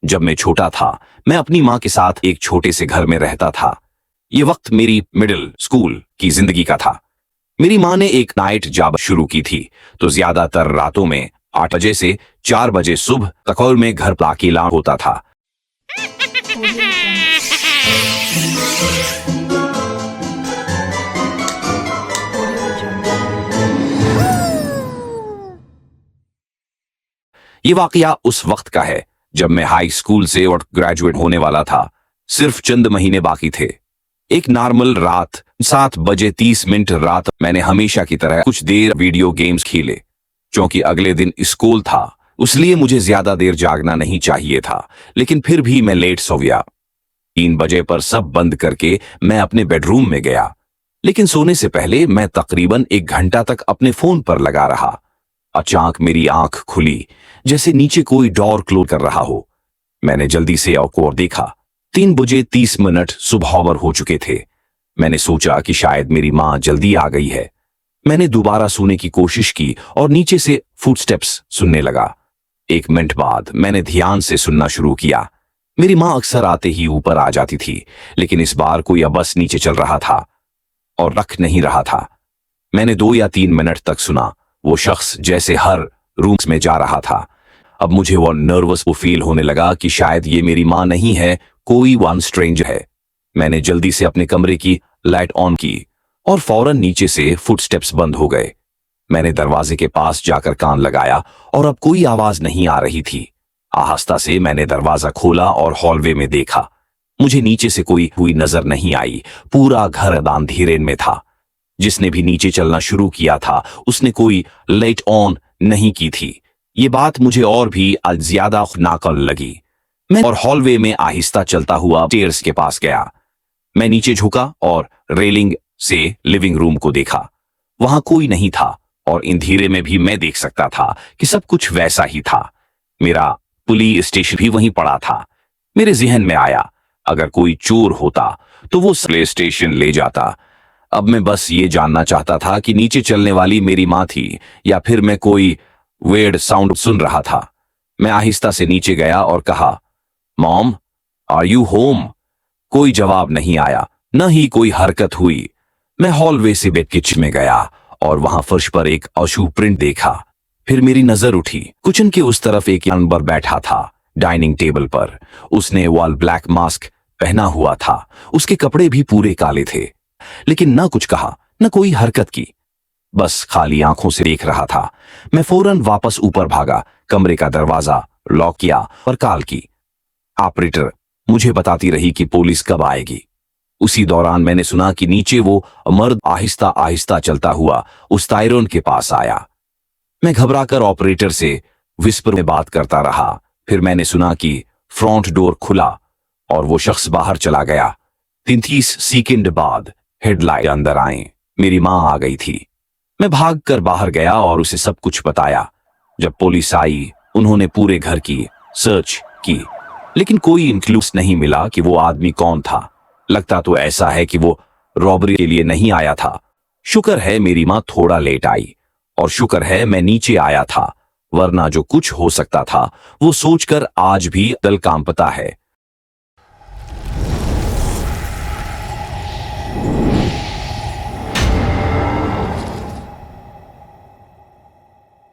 जब मैं छोटा था, मैं अपनी माँ के साथ एक छोटे से घर में रहता था। ये वक्त मेरी मिडिल स्कूल की जिंदगी का था। मेरी माँ ने एक नाइट जॉब शुरू की थी, तो ज्यादातर रातों में 8 बजे से 4 बजे सुबह तक और में घर अकेला होता था। ये वाकया उस वक्त का है जब मैं हाई स्कूल से और ग्रेजुएट होने वाला था। सिर्फ चंद महीने बाकी थे। एक नॉर्मल रात 7 बजे 30 मिनट रात मैंने हमेशा की तरह कुछ देर वीडियो गेम्स खेले। क्योंकि अगले दिन स्कूल था, इसलिए मुझे ज्यादा देर जागना नहीं चाहिए था, लेकिन फिर भी मैं लेट सो गया। 3 बजे पर सब बंद करके मैं अपने बेडरूम में गया, लेकिन सोने से पहले मैं तकरीबन 1 घंटा तक अपने फोन पर लगा रहा। अचानक मेरी आंख खुली, जैसे नीचे कोई डोर क्लोज कर रहा हो। मैंने जल्दी से और देखा। 3 बजे 30 मिनट सुबह हो चुके थे। मैंने सोचा कि शायद मेरी माँ जल्दी आ गई है। मैंने दोबारा सोने की कोशिश की और नीचे से फुटस्टेप्स सुनने लगा। 1 मिनट बाद मैंने ध्यान से सुनना शुरू किया। मेरी माँ अक्सर आते ही ऊपर आ जाती थी, लेकिन इस बार कोई बस नीचे चल रहा था और रख नहीं रहा था। मैंने 2 या 3 मिनट तक सुना। वो शख्स जैसे हर रूम्स में जा रहा था। अब मुझे वो नर्वस फील होने लगा कि शायद ये मेरी माँ नहीं है, कोई वन स्ट्रेंजर है। मैंने जल्दी से अपने कमरे की लाइट ऑन की और फौरन नीचे से फुटस्टेप्स बंद हो गए। मैंने दरवाजे के पास जाकर कान लगाया और अब कोई आवाज नहीं आ रही थी। आहिस्ता से मैंने दरवाजा खोला और हॉलवे में देखा। मुझे नीचे से कोई हुई नजर नहीं आई। पूरा घर अंधेरे में था। जिसने भी नीचे चलना शुरू किया था, उसने कोई लाइट ऑन नहीं की थी। ये बात मुझे और भी ज्यादा खौफनाक लगी। मैं और हॉलवे में आहिस्ता चलता हुआ स्टेयर्स के पास गया। मैं नीचे झुका और रेलिंग से लिविंग रूम को देखा। वहां कोई नहीं था और अंधेरे में भी मैं देख सकता था कि सब कुछ वैसा ही था। मेरा पुलिस स्टेशन भी वहीं पड़ा था। मेरे जहन में आया, अगर कोई चोर होता तो वो पुलिस स्टेशन ले जाता। अब मैं बस ये जानना चाहता था कि नीचे चलने वाली मेरी माँ थी या फिर मैं कोई वेयर्ड साउंड सुन रहा था। मैं आहिस्ता से नीचे गया और कहा, मॉम, आर यू होम? कोई जवाब नहीं आया, न ही कोई हरकत हुई। मैं हॉलवे से बेड किचन में गया और वहां फर्श पर एक अशुभ प्रिंट देखा। फिर मेरी नजर उठी। किचन के उस तरफ एक जानवर बैठा था डाइनिंग टेबल पर। उसने वॉल ब्लैक मास्क पहना हुआ था। उसके कपड़े भी पूरे काले थे, लेकिन न कुछ कहा न कोई हरकत की, बस खाली आंखों से देख रहा था। मैं फौरन वापस ऊपर भागा, कमरे का दरवाजा लॉक किया और कॉल की। ऑपरेटर मुझे बताती रही कि पुलिस कब आएगी। उसी दौरान मैंने सुना कि नीचे वो मर्द आहिस्ता आहिस्ता चलता हुआ उस टायरोन के पास आया। मैं घबराकर ऑपरेटर से विस्पर में बात करता रहा। फिर मैंने सुना कि फ्रंट डोर खुला और वो शख्स बाहर चला गया। 30 सेकंड बाद हेडलाइट अंदर आए। मेरी माँ आ गई थी। मैं भागकर बाहर गया और उसे सब कुछ बताया। जब पुलिस आई, उन्होंने पूरे घर की सर्च की, लेकिन कोई इंक्लूस नहीं मिला कि वो आदमी कौन था। लगता तो ऐसा है कि वो रॉबरी के लिए नहीं आया था। शुक्र है मेरी माँ थोड़ा लेट आई और शुक्र है मैं नीचे आया था, वरना जो कुछ हो सकता था वो सोचकर आज भी दिल कांपता है।